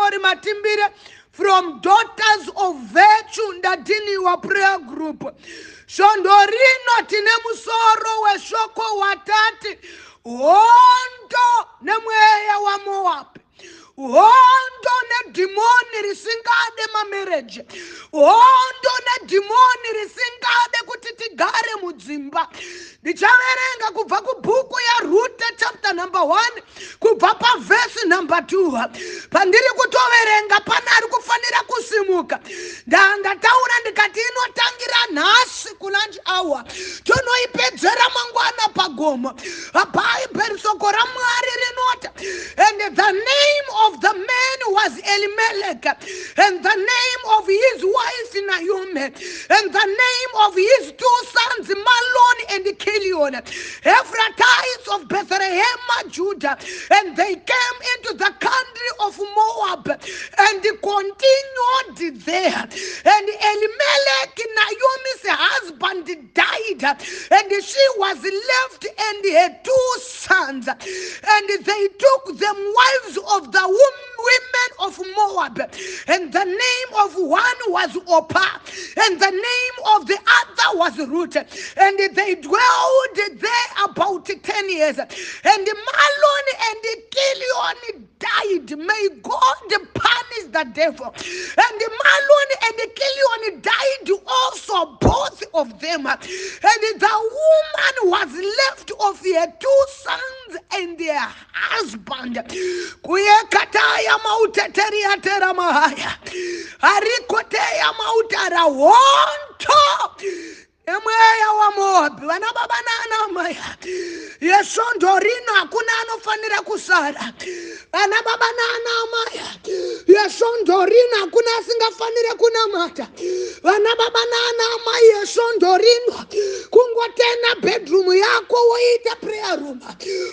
Mori Matimbire from Daughters of Virtue Ndadiniwa prayer group. Shondorino tine musoro weshoko watati hondo nemweya wa Moab. Hondo ne dimoni risingade mamarriage. Hondo ne dimoni risingade kuti tigare mudzimba. Ndichaverenga kubva kubhuku ya Rute chapter number 1 kubva pa verse number 2. Pandiri kutoverenga panari kufanira kusimuka. Ndangataura ndikati inotangira nhasi kulunch hour. Tonoipedzera mangwana pagomo. Bhaibheri soko raMwari rinota. And the name of the man was Elimelech, and the name of his wife Naomi, and the name of his two sons Malon and Kilion, Ephrathites of Bethlehem, Judah, and they came into the country of Moab and continued there. And Elimelech, Naomi's husband, died, and she was left and her two sons, and they took them wives of the women of Moab, and the name of one was Orpah, and the name of the other was Ruth, and they dwelled there about 10 years. And Malon and Kilion died. May God punish the devil. And Malon and Kilion died also, both of them. And the woman was left of her two sons and their husband. Kuyekataya mauteteria tera mahaya. Arikoteya mautara wonto. Emweya wa Moab, vana baba na amaya. Yeshondorino hakuna anofanira kusara. Vana baba na amaya. Yeshondorino hakuna asingafanira kunamata. Vana baba na amaya. Yeshondorino kungotena bedroom yako woita prayer room.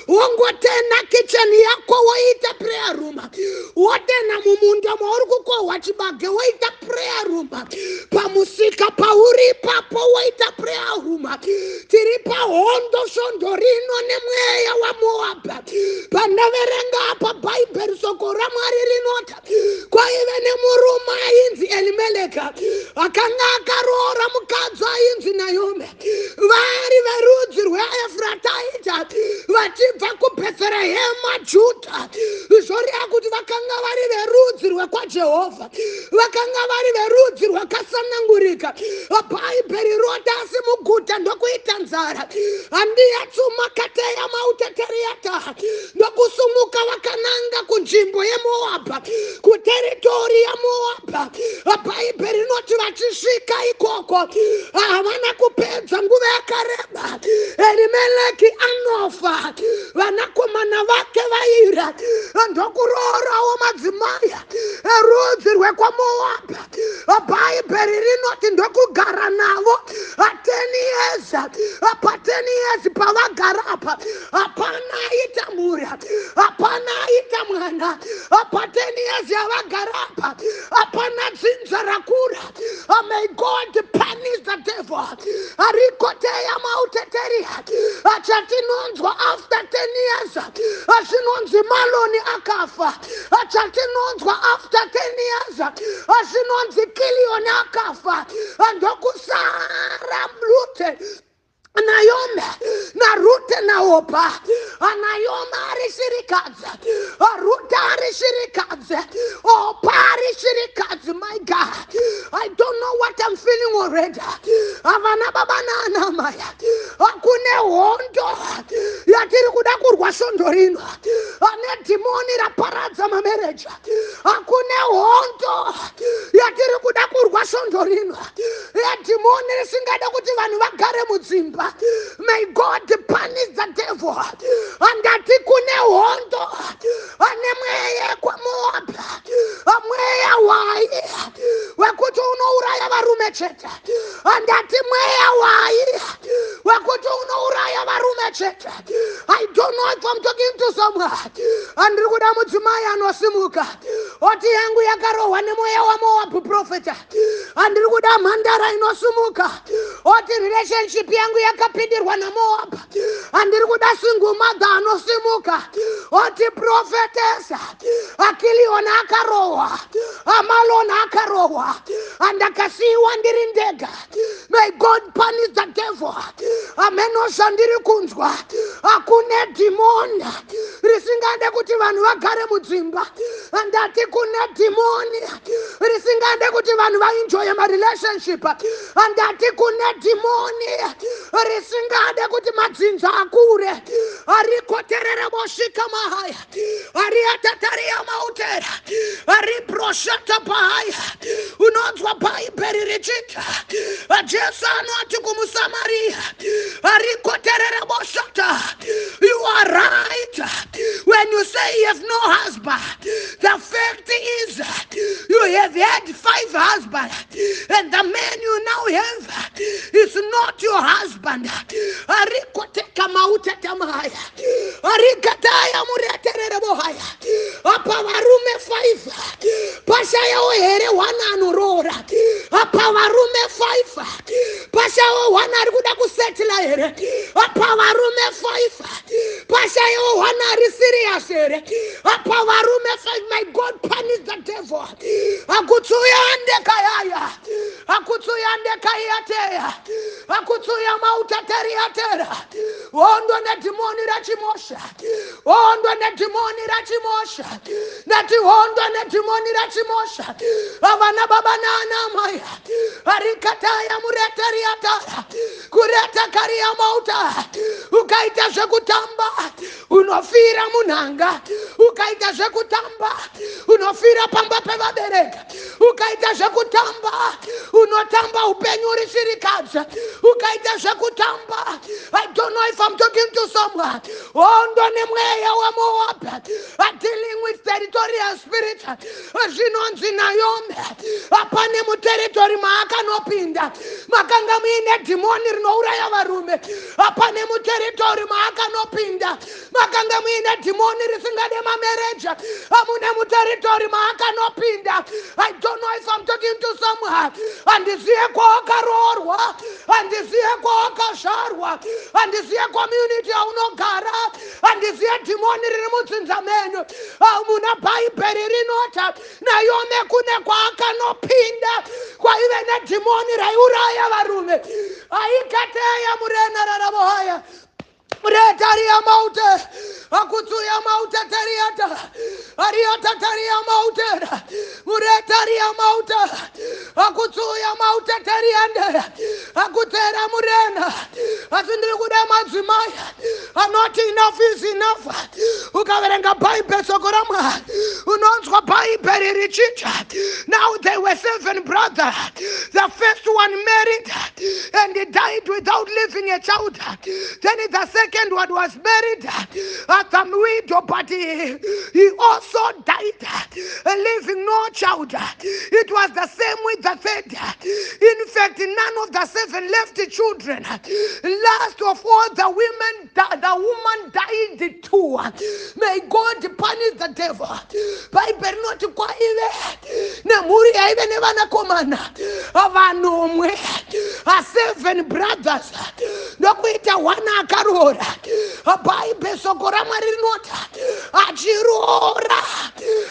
Wongotena kitchen yako woita prayer room. Wotena mumunda mauri kukohwa chibage woita prayer room. Pamusika pauri papo woita prayer room. Tiripa hondo Shondorino nemweya wa Moab. Panaverenga apa Bhaibheri soko raMwari rinota. Kwaive nemuruma ainzi Elimelech akanga akaroora mukadzi ainzi Naomi. Vari verudzi rweEfrathaita vachibva kuBhethlehema Juda. Zvoreva kuti vakanga vari verudzi rwekwaJehovha. Vakanga vari verudzi rwakasanangurika. Bhaibheri rota asi muguta ndokuita nzara. Handiyatsuma kateya mauteteriata. Ndokusumuka vakananga kunzvimbo yeMoab, kuteritori yaMoab. Bhaibheri rinoti vachisvika ikoko havana kupedza nguva yakareba. Elimeleki anofa. Vanakomana vake vaira. Ndokuroorawo madzimai erudzi rwekwaMoab. Bhaibheri rinoti ndokugara navo 10 years. Pa 10 years pavagara apa hapana aita mhuri, hapana aita mwana. Pa 10 years yavagara apa hapana dzinza rakura. May God punish the devil. Arikoteya mauteteria. Achatinonzwa after 10 years. Ashinonzi Maloni akafa. Achatinonzwa after 10 years. Ashinonzi Kilion akafa. Andokusara Rute. Naomi, na Rute na Orpah. Naomi arishirikadze. Rute arishirikadze. Orpah arishirikadze. My God, I don't know what I'm feeling already. Avana baba na anamaya. Akune hondo yatiri kuda kurwa Shondorino. Ane dimoni raparadza mamarriage. Akune hondo yatiri kuda kurwa Shondorino. Ya dimoni risingada kuti vanhu vagare mudzimba. May God punish the devil. Andati kune hondo ane mweya kwa Moab. Mweya wai wekuti unouraya varume chete. Andati mweya wai wekuti unouraya varume chete. I don't know if I'm talking to somewhere. Andiri kuda mudzimai anosimuka. Oti yangu yakarohwa nemweya waMoab prophet. Andiri kuda mhandara inosumuka. Oti relationship yangu yakapindirwa naMoab. Andiri kuda single mother anosimuka. Oti prophetess Akiliona akarohwa. Amalona akarohwa. Andakasiwa ndiri ndega. May God punish the devil. Ameno shandiri kunzwa. Akune demon risingade kuti vanhu vagare mudzimba. Andati kune demon risingade kuti vanhu vaenjoy ma relationship. Andati kune demon risingade kuti madzinza akure. Arikoterere mosvika mahaya. Ariatataria mautera. Ariproshata pahaya. Unonzwa bhaibheri richita. Jesu anoti kumusamaria. Arikoterere moshata. You are right when you say you have no husband. The fact is you have had 5 husbands, and the man you now have is not your husband. Arikoteka mauteta mahaya. Arikataya mureterere bohaya. Apa varume 5 pashaya ohere 1 anorora. Apa varume 5 pashaya 1 ari kuda kusetla here. Apa varume 5 pashaya 1 ari serious here. Apa varume 5. My God punish the devil. Akutsuya ande kayaya. Akutsuya ande kayateya. Akutsuya mautateriatera. Ondo ne demoni rachimosha. Ondo ne demoni rachimosha. Nati ondo ne demoni rachimosha. Avana baba nana maya. Arikataya mureteriata. Kureta karia mauta. Ukaita zvekutamba unofira munhanga. Ukaita zvekutamba unofira pamba pevabereka. Ukaita zvekutamba unotamba upenyu risirikadza. Ukaita zvekutamba. I don't know if I'm talking to someone. Ondo nemweya waMoab are dealing with territorial spirit. Zvinonzi Naomi apane muterritory maakanopinda. Makanga muine demoni rinouraya varume. Apane muterritory maakanopinda. Makanga muine demoni risingade mamarriage. Amune muterritory maakanopinda. I don't know if I'm talking to someone. Andiziye kwakaroorwa. Andiziye kwakazvarwa. Andiziye community yaunogara. Andiziye demoni riri mudzinza menyu. Muna bhaibheri rinota Naomi kune kwaakanopinda kwaive nedhimoni raiuraya varume. Aikateya murena raravohaya. Muretaria maute. Akutsuya maute teriata. Ariata teria maute. Muretaria maute. Akutsuya maute teriande. Akutera murena. Asindiri kuda madzimai. Not enough is enough. Ukaverenga Bible sokorama. Unonzwa Bible richicha. Now there were 7 brothers. The first one married and he died without leaving a child. Then the second one was married as a widow, but he also died leaving no child. It was the same with the third. In fact, none of the 7 left children. Last of all, the woman died too. May God punish the devil. Bible not kwaive nemuri yaive nevanakomana avanomwe 7 brothers ndokuita 1 akarora. Bible soko raMwari rinota achirora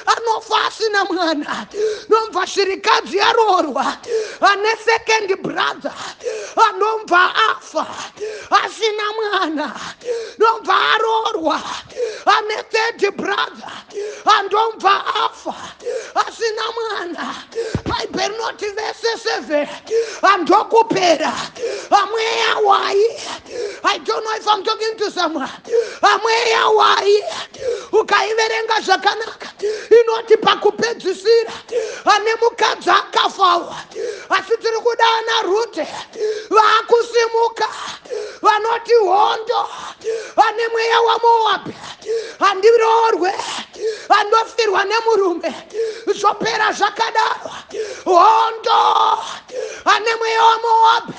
anofa asina mwana. Nomva shirikadzi yarorwa ane second brother anomva afa asina mwana. Nomva arorwa ane third brother andomva afa asina mwana. Bible not verse 7 andokupera amweya wai. I don't know if I'm talking to someone. Amweya wai ukaiverenga zvakanaka inoti pakupedzisira ane mukadzi akafawa. Asi tiri kuda ana Rute vakusimuka vanoti hondo ane mweya waMoab andiroorwe andofirwa nemurume zvopera zvakadaro. Hondo ane mweya waMoabhu,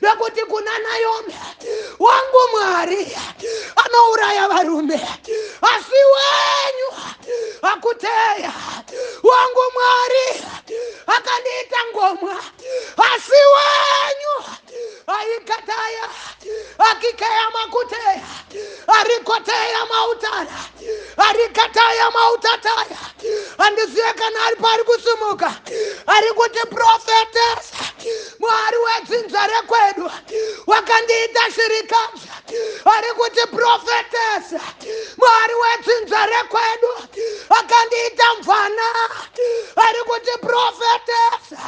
nekuti kuna Naomi wangu Mwari anouraya varume, asi wenyu akuteya. Wangu Mwari akandiita ngomwa, asi wenyu aikataya akikeya makuteya, arikoteya mautara, arikataya mautataya. Andiziye kana ari pari kusumuka ari kuti prophetess, Mwari wedzinza rekwedu wakandiita shirikadzi. Ari kuti prophetess, Mwari wedzinza rekwedu akandiita mvana. Ari kuti prophetess,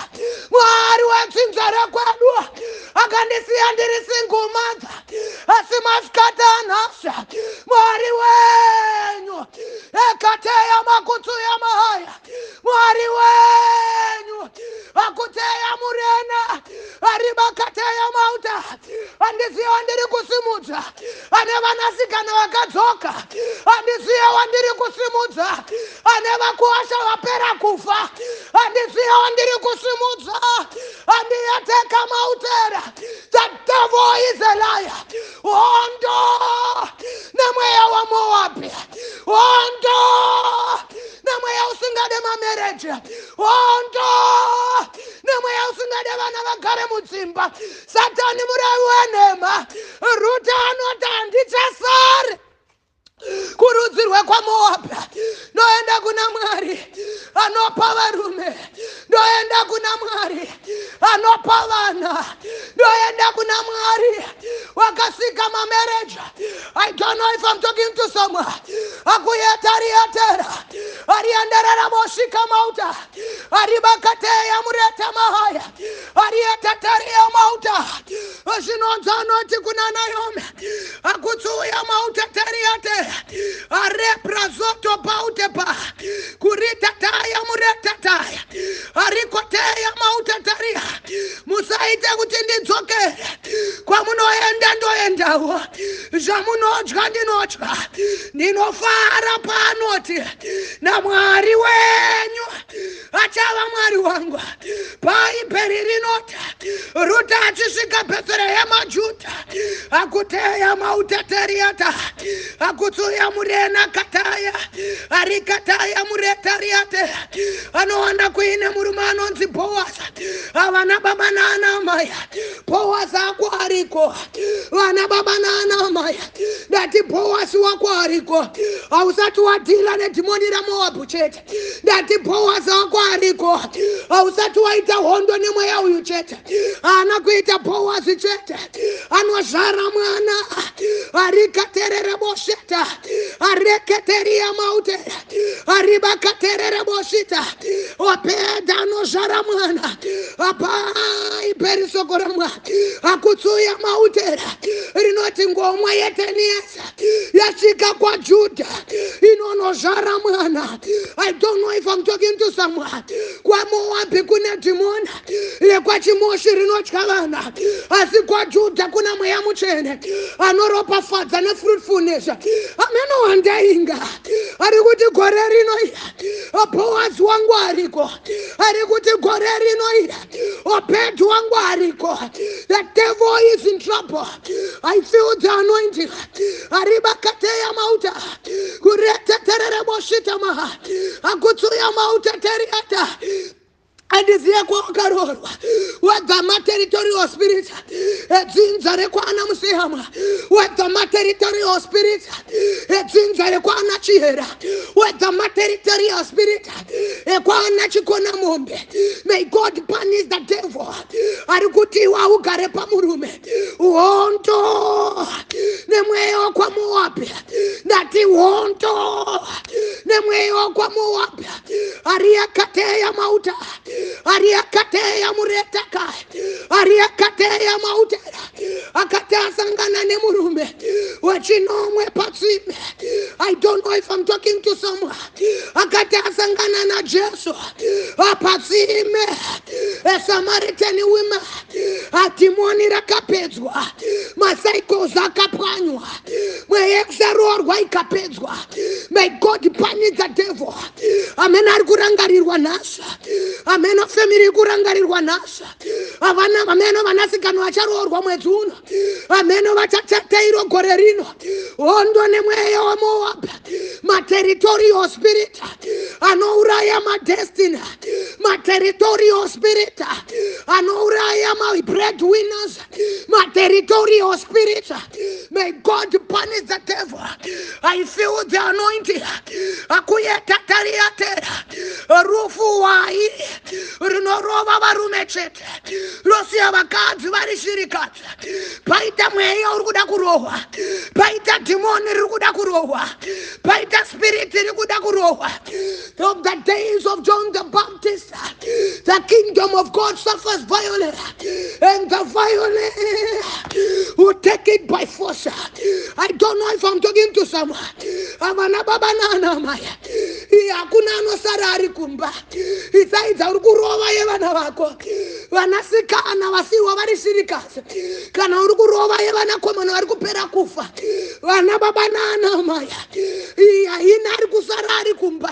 Mwari wedzinza rekwedu akandisiya ndiri singumadza, asi masikati anhasha. Mwari wenyu ekateya makutsu yamahaya, Mwari wenyu akuteya murena, aribakateya mauta. Andisiye wandiri kusimudza, ane vanasikana vakadzoka. Andisiye wandiri kusimudza, ane vakuwasha vapera kufa. Andisiye wandiri kusimudza, andiyateka mautera. The devil is a liar. Hondo nemweya waMoabhu, hondo nemweya usingade mamereji, hondo nemweya usingade vana vagare mudzimba. Satani muravi wenhema. Rute anoti handichasari kurudzi rwekwaMoabhu. Ndoenda kuna Mwari anopa varume, ndoenda kuna Mwari anopa vana, ndoenda kuna Mwari wakasika mamereja. I don't know if I'm talking to someone. Akuyeta ariyatera, ariyenderera moshika mauta, aribakateya mureta mahaya, ariyeteteria mauta. Zvinonzi anoti kuna Naomi akutsuya mauta teriyate, areprazoto pautepa, kuritataya muretataya, arikoteya mauta taria. Musaite kuti ndidzokere kwamunoenda ndoendawo, zvamunodya ndinodya. Ndinofara paanoti naMwari wenyu achava Mwari wangu. Bhaibheri rinoti Ruta achisvika Bheterehema Judha, akuteya mauta teriata, akutsuya murena kataya, arikataya muretariate. Anowana kuine murume anonzi Boazi, avana baba naana mai. Boazi ako ariko, vana baba naana mai. Ndati Boazi wako ariko, hausati wadhila nedhimoni raMoabhu chete. Ndati Boazi wako ariko, hausati waita hondo nemweya uyu chete. Ana kuita Boazi chete, anozvara mwana, arikaterere bosheta, areketeria maute, aribakaterere boshita, opeda anozvara mwana. Bhaibheri soko ramwa akutsuya mautera rinoti ngomwa yeTeniesa yasvika kwaJudha inonozvara mwana. I don't know if I'm talking to someone. KwaMoabhu kune dhimoni, rekwaChimoshi rinotya vana, asi kwaJudha kuna mweya mutsvene anoropafadza nefruitfulness. Ameno wandainga ari kuti gore rino Boazi wangu ariko, ari kuti gore rino Obed wangu ariko. The devil is in trouble. I feel the anointing. Aribakateya mauta, kureteterere boshita maha, akutsuya mauta teriata. Andiziye kwakarorwa wedzama territorial spirit edzinza rekwana Musiyama, wedzama territorial spirit edzinza rekwana Chihera, wedzama territorial spirit ekwana Chikona Mombe. May God punish the devil. Ari kuti ugare pamurume hondo nemweya wakwaMoabhu. Ndati hondo nemweya wakwaMoabhu, ariyakateya mauta, ariyakateya muretaka, ariyakateya mautera. Akatasangana nemurume wechinomwe patsime. I don't know if I'm talking to someone. Akatasangana na Jesu patsime, a Samaritan woman, atimoni rakapedzwa, macycles akapwanywa, mweexarorwa ikapedzwa. May God punish the devil. Amen. Ari kurangarirwa nasa, amen. Family kurangarirwa nasa, avana vameno vanasikano vacharoorwa mwedzi uno, vameno vachateiro gore rino, hondo nemweya weMoab, materitorial spirit anouraya madestiny, materitorial spirit anouraya my breadwinners, materitorial spirit. May God punish the devil. I feel the anointing. Akuyeta tariate rufu wai runorova varumechete rosia vakadzi varishirikadzi paita mweya uri kuda kurohwa, paita demoni riri kuda kurohwa, paita spirit riri kuda kurohwa. Of the days of John the Baptist, the kingdom of God suffers violence, and the violent will take it by force. I don't know if I'm talking to someone. Avana baba nana maya. Hakuna anosara ari kumba. Isaidza uri kurova yevana vako. Vanasikana vasiwa varishirikadzi. Kana uri kurova yevanakomana vari kupera kufa. Vana baba nana maya. Haina ari kusara ari kumba.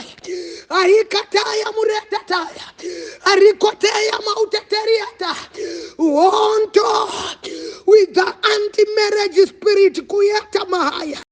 Arikataya muretataya. Arikoteya mauteteriata. Wonto with the anti-marriage spirit kuyata mahaya.